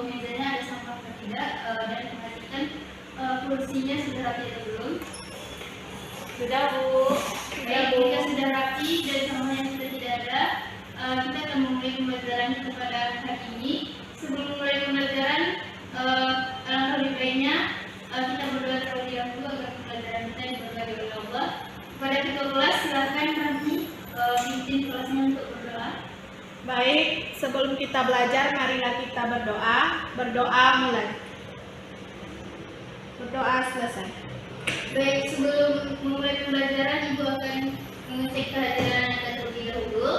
mejanya ada sampah atau tidak, dan perhatikan kursinya sudah rapi atau belum. Sudah Bu. Baik, jika sudah rapi dan sampahnya sudah tidak ada, kita akan memulai pembelajaran kita pada hari ini. Sebelum mulai pembelajaran, alangkah lebih baiknya kita berdoa terlebih dahulu agar pembelajaran kita diberkahi oleh Allah. Kepada ketua kelas, silakan nanti pimpin kelasnya untuk berdoa. Baik, sebelum kita belajar, marilah kita berdoa. Berdoa mulai. Berdoa selesai. Baik, sebelum memulai pembelajaran, Ibu akan mengecek kehadiran Anda terlebih dahulu.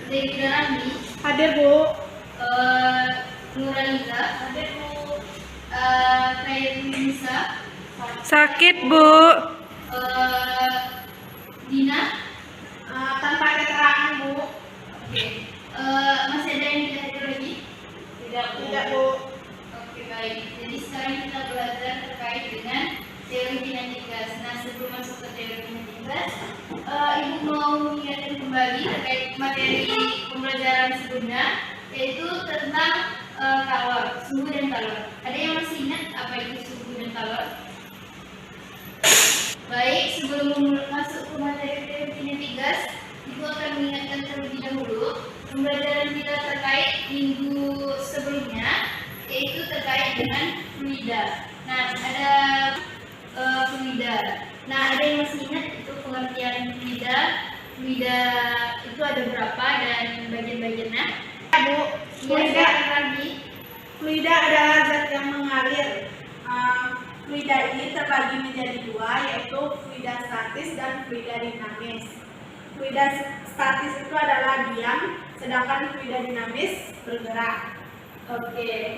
Zaida Ramli, Hadir Bu. Nuraliza, hadir Bu. Khairunisa, Sakit Bu. Dina, Tanpa keterangan Bu. oke. Masih ada yang tidak hadir lagi? Tidak Bu. Oke, baik. Jadi sekarang kita belajar terkait dengan teori kinetik gas. Nah, sebelum masuk ke teori kinetik gas, Ibu mau mengingatkan kembali terkait materi pembelajaran sebelumnya, yaitu tentang kalor, suhu dan kalor. Ada yang masih ingat apa itu suhu dan kalor? Baik, sebelum masuk ke materi teori kinetik gas, Ibu akan mengingatkan terlebih dahulu pembelajaran kita terkait minggu sebelumnya, yaitu terkait dengan fluida. Nah, ada fluida. Nah, ada yang masih ingat itu pengertian fluida? Fluida itu ada berapa dan bagian-bagiannya? Bu, Fluida lagi. fluida adalah zat yang mengalir. Fluida ini terbagi menjadi dua, yaitu fluida statis dan fluida dinamis. Fluida statis itu adalah diam, sedangkan fluida dinamis bergerak. Oke,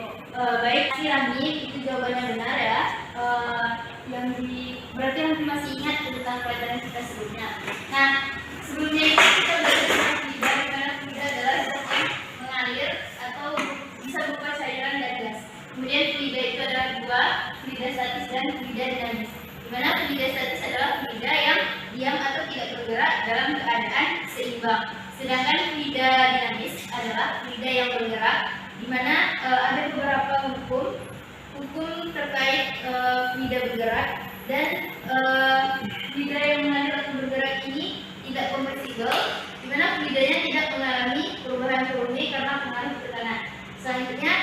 baik, Rami, itu jawabannya benar ya. Berarti nanti masih ingat tentang pelajaran kita sebelumnya. Nah, sebelumnya itu kita belajar tentang fluida, di mana fluida adalah zat yang mengalir atau bisa berupa cairan dan gas. Kemudian fluida itu adalah dua, fluida statis dan fluida dinamis. Di mana fluida statis adalah fluida yang diam atau tidak bergerak dalam keadaan seimbang. Sedangkan fluida dinamis adalah fluida yang bergerak, di mana ada beberapa hukum terkait fluida bergerak, dan fluida yang mengalir atau bergerak ini tidak konversibel, di mana fluidanya tidak mengalami perubahan volume karena pengaruh tekanan. Selanjutnya,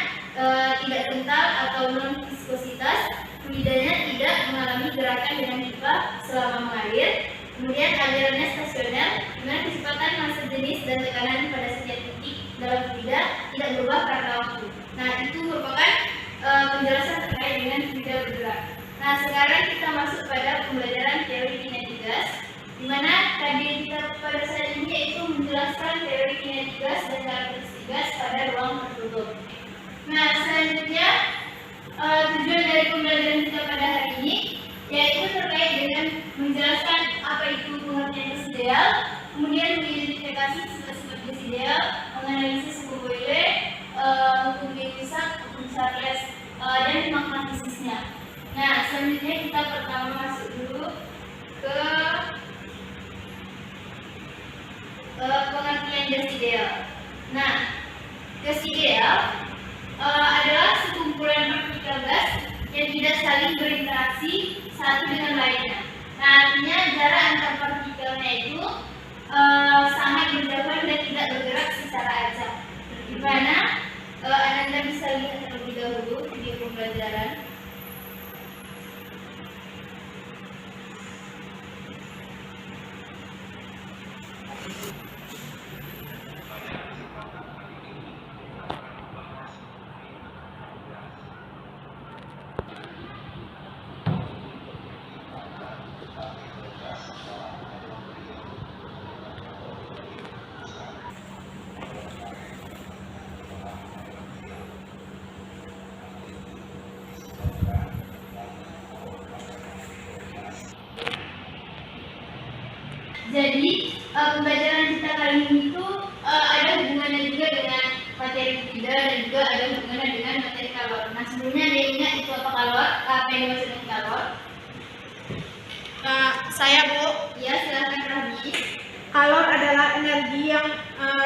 tidak kental atau non viskositas, fluidanya tidak mengalami gerakan dengan pipa selama mengalir. Kemudian alirannya stasioner, di mana kecepatan, massa jenis, dan tekanan pada setiap titik dalam fluida tidak berubah karena waktu. Nah, itu merupakan penjelasan terkait dengan fluida bergerak. Nah, sekarang kita masuk pada pembelajaran teori kinetik gas, di mana kajian kita pada saat ini yaitu menjelaskan teori kinetik gas dan karakteristik gas pada ruang tertutup. Nah, selanjutnya tujuan dari pembelajaran kita pada hari ini yaitu terkait dengan menjelaskan apa itu pengertian gas ideal, kemudian mengidentifikasi sifat-sifat gas ideal, menganalisis hukum Boyle, hukum Gay-Lussac, hukum Charles, dan makna fisiknya. Nah, selanjutnya kita pertama masuk dulu ke pengertian gas ideal. Nah, gas ideal adalah sekumpulan partikel gas yang tidak saling berinteraksi satu dengan lainnya. Nah, artinya jarak antar partikelnya itu sangat berjauhan dan tidak bergerak secara acak. Di mana Anda bisa lihat terlebih dahulu video pembelajaran. Jadi pembelajaran kita kali ini itu ada hubungannya juga dengan materi fluida dan juga ada hubungannya dengan materi kalor. Nah, sebelumnya ada yang ingat itu apa kalor? Apa yang dimaksud dengan kalor? Saya Bu. Ya, silakan Rahmi. Kalor adalah energi yang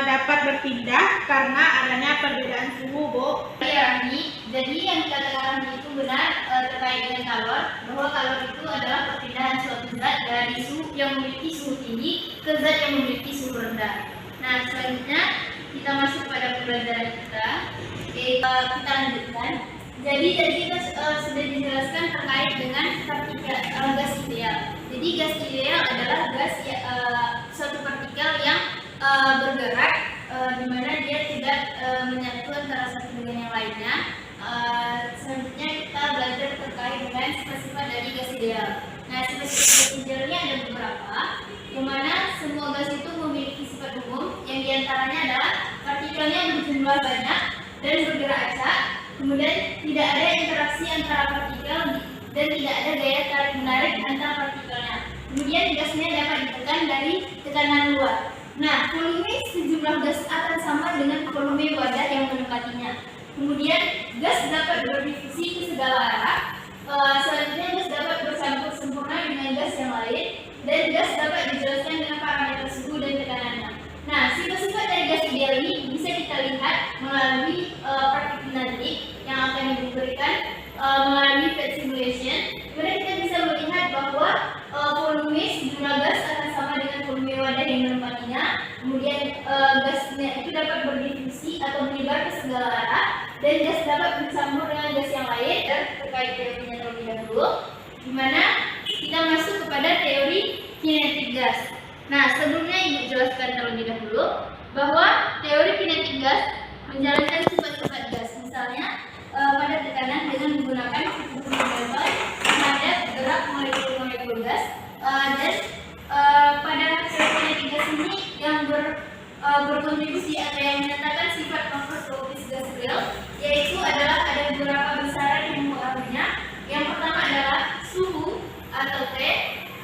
dapat dapat berpindah karena adanya perbedaan suhu, Bu. Ya, Rani. Jadi yang dikatakan Rani itu benar terkait dengan kalor, bahwa kalor itu adalah perpindahan suatu zat dari suhu yang memiliki suhu tinggi ke zat yang memiliki suhu rendah. Nah, selanjutnya kita masuk pada pembelajaran kita. Kita lanjutkan. Jadi tadi kita sudah dijelaskan terkait dengan partikel gas ideal. Jadi gas ideal adalah gas suatu partikel yang bergerak di mana dia tidak menyatu antara satu dengan yang lainnya. Selanjutnya kita belajar terkait dengan sifat-sifat dari gas ideal. Nah, sifat-sifat gas idealnya ada beberapa, yang mana semua gas itu memiliki sifat umum, yang diantaranya adalah partikelnya berjumlah banyak dan bergerak acak, kemudian tidak ada interaksi antara partikel dan tidak ada gaya tarik menarik antara partikelnya. Kemudian gasnya dapat ditekan dari tekanan luar. Nah, volume sejumlah gas akan sama dengan volume wadah yang menempatinya. Kemudian gas dapat berdifusi ke segala arah. Selanjutnya gas dapat bercampur sempurna dengan gas yang lain, dan gas dapat dijelaskan dengan parameter suhu dan tekanannya. Nah, sifat-sifat dari gas ideal ini bisa kita lihat melalui praktik nanti yang akan diberikan melalui PET simulation. Kemudian kita bisa melihat bahwa volume sejumlah gas akan sama dengan volume wadah yang menempatinya. Kemudian gasnya itu dapat berdifusi atau menyebar ke segala arah, dan gas dapat bercampur dengan gas yang lain. Dan terkait teorinya terlebih dahulu, di mana kita masuk kepada teori kinetik gas. Nah, sebelumnya Ibu jelaskan terlebih dahulu bahwa teori kinetik gas menjalankan sifat-sifat gas. Misalnya pada tekanan dengan menggunakan suhu level terhadap gerak molekul-molekul gas, dan pada teori kinetik gas ini yang berkontribusi atau yang menyatakan sifat makroskopis gas real, yaitu adalah ada beberapa besaran yang mempengaruhinya. Yang pertama adalah suhu atau T,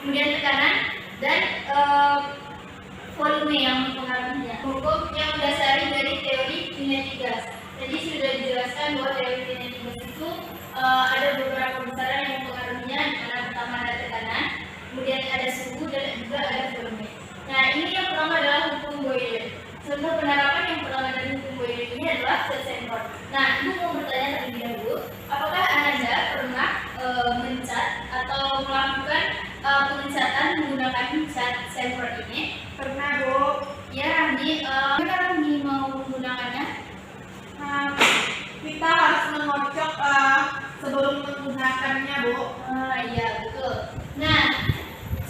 kemudian tekanan, dan volume yang mempengaruhinya. Hukum yang mendasari dari teori kinetik gas. Tadi sudah dijelaskan bahwa teori kinetik gas itu ada beberapa besaran yang mempengaruhinya, di mana pertama ada tekanan, kemudian ada suhu, dan juga ada volume. Nah, ini yang pertama adalah hukum Boyle. Contoh penerapan yang pertama dari hukum Boyle ini adalah Stanford. Nah, Ibu mau bertanya terlebih dahulu, apakah Anda pernah mencat atau melakukan pengecatan menggunakan cat Stanford ini? Pernah, Bu. Ya, Randi. Bagaimana Randi mau menggunakannya? Kita harus mengocok sebelum menggunakannya, Bu. Iya, betul. Nah,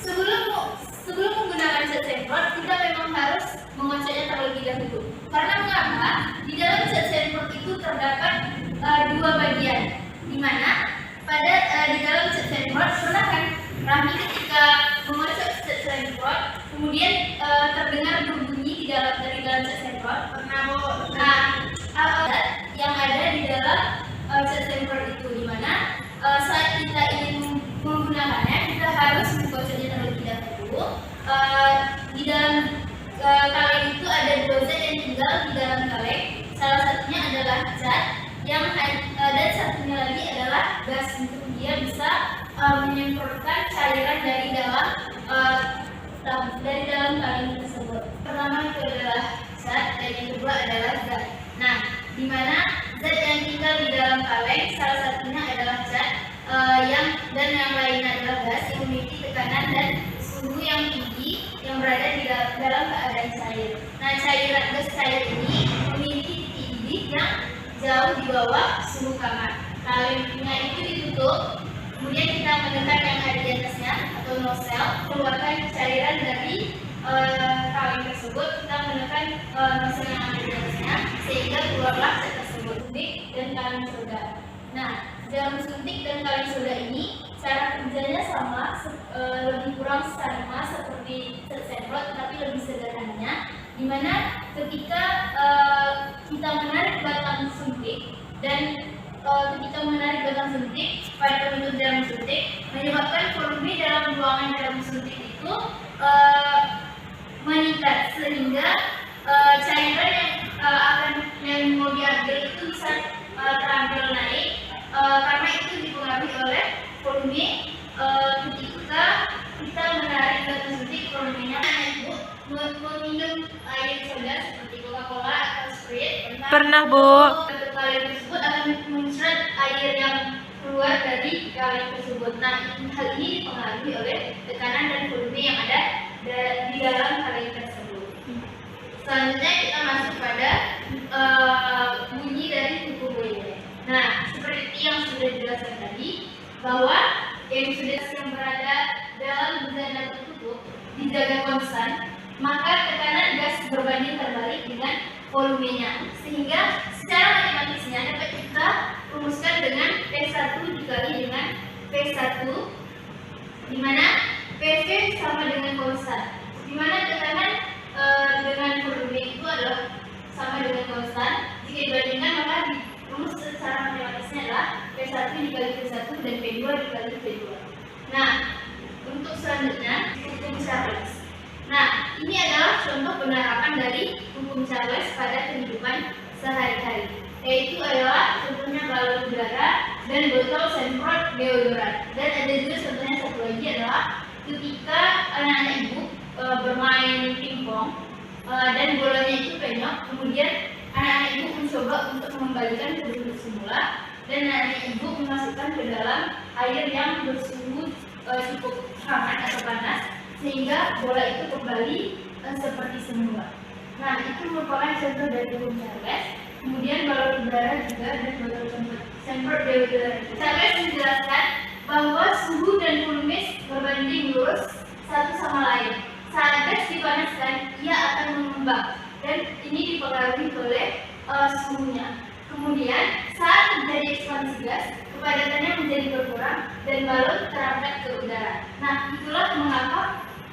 sebelum menggunakan cat Stanford, kita memang harus mengocoknya terlebih dahulu. Karena mengapa? Di dalam cat Stanford itu terdapat dua bagian, di mana di dalam cat Stanford pernah kan Rami ketika mengocok cat Stanford, kemudian terdengar berbunyi dari dalam cat Stanford. Pernah, Bu. Nah, yang ada di dalam cat Stanford itu, di mana saat kita ingin menggunakannya, kita harus mengocoknya terlebih dahulu. Di dalam kaleng itu ada dua zat yang tinggal di dalam kaleng. Salah satunya adalah cat, dan satunya lagi adalah gas, untuk dia bisa menyemprotkan cairan dari dalam kaleng tersebut. Pertama itu adalah zat, dan yang kedua adalah zat. Nah, di mana zat yang tinggal di dalam kaleng salah satunya adalah zat, dan yang lainnya adalah gas yang memiliki tekanan dan suhu yang tinggi yang berada di dalam keadaan cair. Nah, cairan gas cair ini memiliki titik didih yang jauh di bawah suhu kamar. Kalengnya itu ditutup, kemudian kita menekan yang ada di atasnya atau nozzle, keluarkan cairan dari kaleng tersebut. Kita menekan nozzle yang ada di atasnya sehingga keluarlah cat tersebut, suntik dan kaleng soda. Nah, jarum suntik dan kaleng soda ini cara kerjanya sama, lebih kurang sama seperti cat Stanford, tapi lebih sederhananya, di mana ketika kita menarik batang suntik dan ketika menarik batang suntik pada penutup jarum suntik, menyebabkan volume dalam ruangan jarum suntik itu meningkat, sehingga cairan yang mau diambil itu bisa terambil naik, karena itu dipengaruhi oleh volume. Ketika kita menarik batang suntik, volumenya meminum air soda seperti Coca Coca-Cola atau Sprite? Pernah, Bu. Batu kaleng tersebut akan menyerap air yang keluar dari kaleng tersebut. Nah, hal ini dipengaruhi oleh tekanan dan volume yang ada di dalam kaleng tersebut. Selanjutnya kita masuk pada bunyi dari buku boiler. Nah, seperti yang sudah dijelaskan tadi, bahwa yang berada dalam benda tertutup dijaga konstan, maka tekanan gas berbanding terbalik dengan volumenya, sehingga secara matematisnya dapat kita rumuskan dengan P1 dikali dengan P1, di mana PV sama dengan konstan, di mana tekanan dengan volume itu adalah sama dengan konstan. Jika dibandingkan, maka rumus secara matematisnya adalah P1 dikali P1 dan P2 dikali P2. Nah, untuk selanjutnya hukum Charles. Nah, ini adalah contoh penerapan dari hukum Charles pada kehidupan sehari-hari, yaitu adalah contohnya balon udara dan botol semprot deodoran. Dan ada juga contohnya satu lagi adalah ketika anak-anak ibu bermain pingpong dan bolanya itu penyok, kemudian anak-anak ibu mencoba untuk mengembalikan ke bentuk semula, dan anak-anak ibu memasukkan ke dalam air yang bersuhu cukup hangat atau panas, sehingga bola itu kembali seperti semula. Nah, itu merupakan contoh dari hukum Charles. Kemudian balon udara juga dan botol semprot deodoran. Charles menjelaskan bahwa suhu dan volume berbanding lurus satu sama lain. Saat gas dipanaskan, ia akan mengembang, dan ini dipengaruhi oleh suhunya. Kemudian, saat terjadi ekspansi gas, kepadatannya menjadi berkurang dan balon terangkat ke udara. Nah, itulah mengapa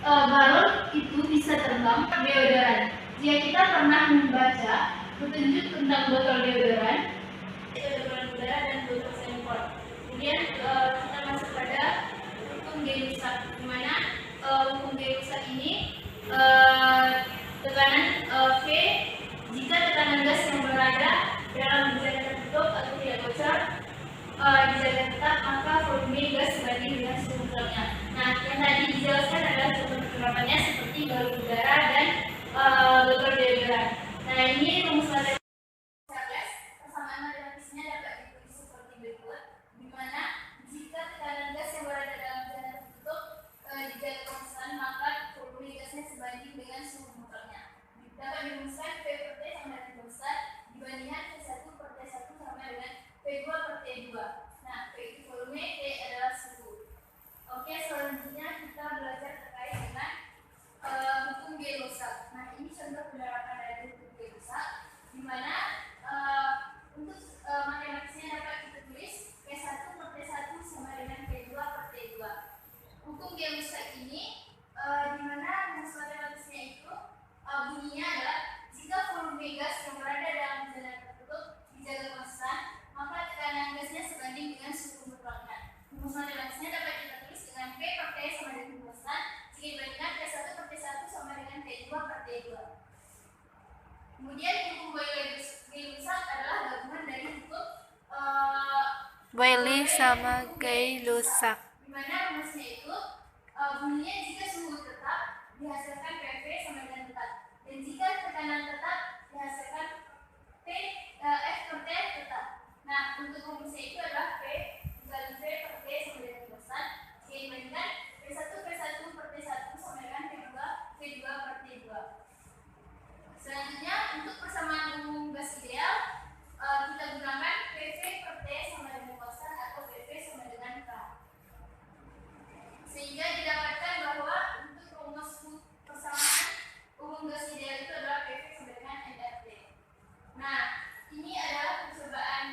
balon itu bisa terbang ke deodoran. Jika kita pernah membaca petunjuk tentang botol deodoran, itu balon udara dan botol semprot. Kemudian kita masuk pada hukum Gay-Lussac, di mana hukum Gay-Lussac ini tekanan V, jika tekanan gas yang berada dalam benda tertutup atau tidak bocor dijaga tetap, maka volume gas sebanding dengan suhu mutlaknya. Nah, yang tadi dijelaskan adalah contoh penerapannya seperti balon udara dan botol deodoran. Nah, ini rumus matematis Charles. Persamaan matematisnya dapat ditulis seperti berikut, di mana jika tekanan gas yang berada dalam benda tertutup dijaga konstan, maka volume gasnya sebanding dengan suhu mutlaknya. Dapat dirumuskan P per T sama dengan konstan dibandingkan P1 per T1 sama dengan P2 per T2. Nah, P itu volume, T adalah suhu. Oke, selanjutnya kita belajar terkait dengan hukum Gay-Lussac. Nah, ini contoh penerapan dari hukum Gay-Lussac, di mana untuk matematisnya dapat kita tulis P1 per T1 sama dengan P2 per T2. Hukum Gay-Lussac ini di mana rumus matematisnya itu bunyinya adalah jika volume gas yang berada dalam benda tertutup dijaga konstan, maka tekanan gasnya sebanding dengan suhu mutlaknya. Rumus matematisnya dapat kita tulis dengan P per T sama dengan konstan jika dibandingkan T1 per T1 sama dengan T2 per T2. Kemudian hukum Gay-Lussac adalah gabungan dari hukum Boyle sama Gay-Lussac. di mana rumusnya itu bunyinya jika suhu tetap dihasilkan PV sama dengan tetap, dan jika tekanan tetap dihasilkan F per T tetap. Nah, untuk rumusnya itu adalah P dikali V per T sama dengan konstan jika dibandingkan P1 per T1 sama dengan P2 per T2. Selanjutnya, untuk persamaan umum gas ideal, kita gunakan PV per T sama dengan konstan atau PV sama dengan K, sehingga didapatkan bahwa untuk rumus persamaan umum gas ideal itu adalah PV sama dengan nRT. Nah, ini adalah percobaan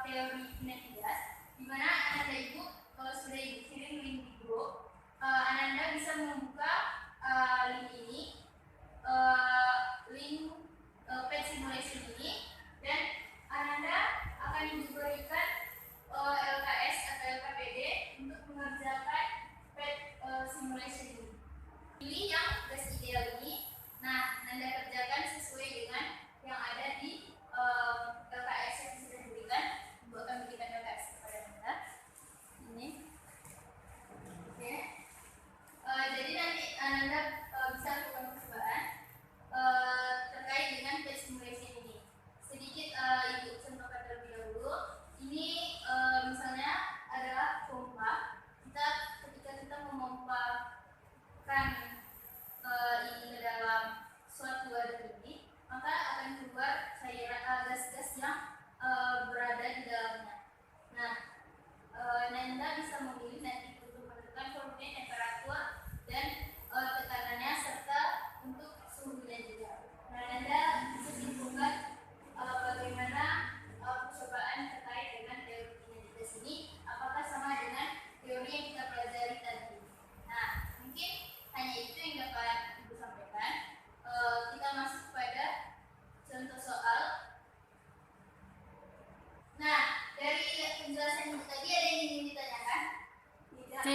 teori kinetik gas, di mana Ananda ibu sudah ibu kirim link di grup. Ananda bisa membuka link ini, link page simulation ini, dan Ananda akan diberikan LKS atau LKPD untuk mengerjakan page simulation ini. Pilih yang gas ideal ini. Nah, Anda kerjakan sesuai dengan yang ada di LKS yang sudah diberikan. Ibu akan berikan LKS kepada Anda. Ini. Oke. Jadi nanti Anda bisa lakukan percobaan terkait dengan tes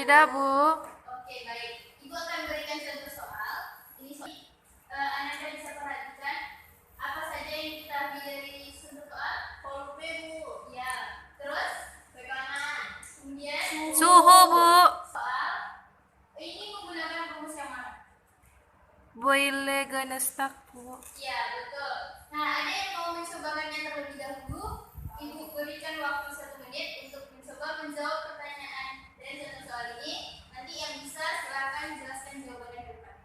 Tidak, Bu. Oke, baik. Ibu akan berikan contoh soal. Ini Anda bisa perhatikan apa saja yang kita ambil dari contoh soal. Volume, Bu. Ya. Terus tekanan. Kemudian Suhu, Bu. soal. Ini menggunakan rumus yang mana? Boyle Ganestak, Bu. Iya, betul. Nah, ada yang mau mencobakannya terlebih dahulu? Ibu berikan waktu 1 menit untuk mencoba menjawab pertanyaan dan contoh soal ini. Nanti yang bisa silakan jelaskan jawabannya ke depan.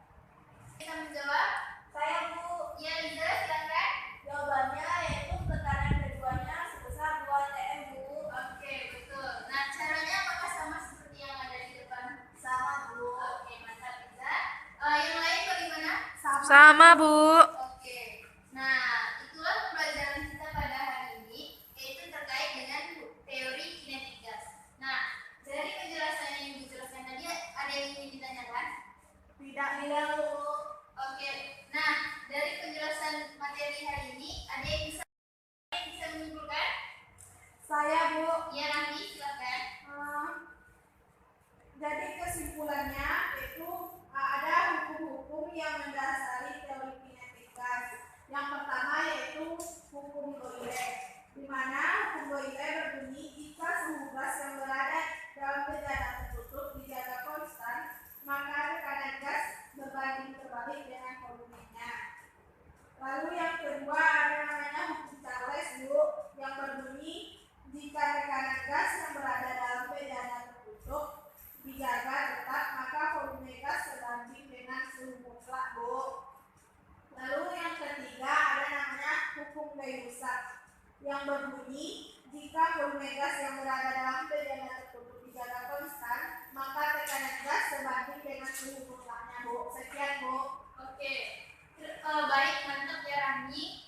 Kita menjawab. Saya, Bu. Ya, Liza, silakan. Jawabannya yaitu tekanan keduanya sebesar 2 TM, Bu. Oke, betul. Nah, caranya apakah sama seperti yang ada di depan? Sama, Bu. Oke, mantap, Liza. Yang lain bagaimana? Sama, Bu. Oke. Nah, itulah pembelajaran kita pada hari ini, yaitu terkait dengan teori kinetik gas. Nah, dari penjelasan yang dijelaskan tadi, ada yang ingin ditanyakan? Tidak, Bu. Oke. Nah, dari penjelasan materi hari ini, ada yang bisa menyimpulkan? Saya, Bu. Ya, nanti silakan. Jadi kesimpulannya yaitu ada hukum-hukum yang mendasari teori kinetik gas. Yang pertama yaitu hukum Boyle, di mana hukum Boyle berbunyi jika suhu gas yang berada dalam bejana tertutup dijaga konstan, maka tekanan gas berbanding terbalik dengan volumenya. Lalu yang kedua ada namanya hukum Charles, Bu, yang berbunyi jika tekanan gas yang berada dalam bejana tertutup dijaga tetap, maka volume gas sebanding dengan suhu mutlak, Bu. Lalu yang ketiga ada namanya hukum Gay-Lussac, yang berbunyi jika volume gas yang berada dalam bejana tertutup dijaga konstan, maka tekanan gas sebanding dengan suhu mutlaknya, Bu. Sekian, Bu. Oke. Baik, mantap ya, Rani.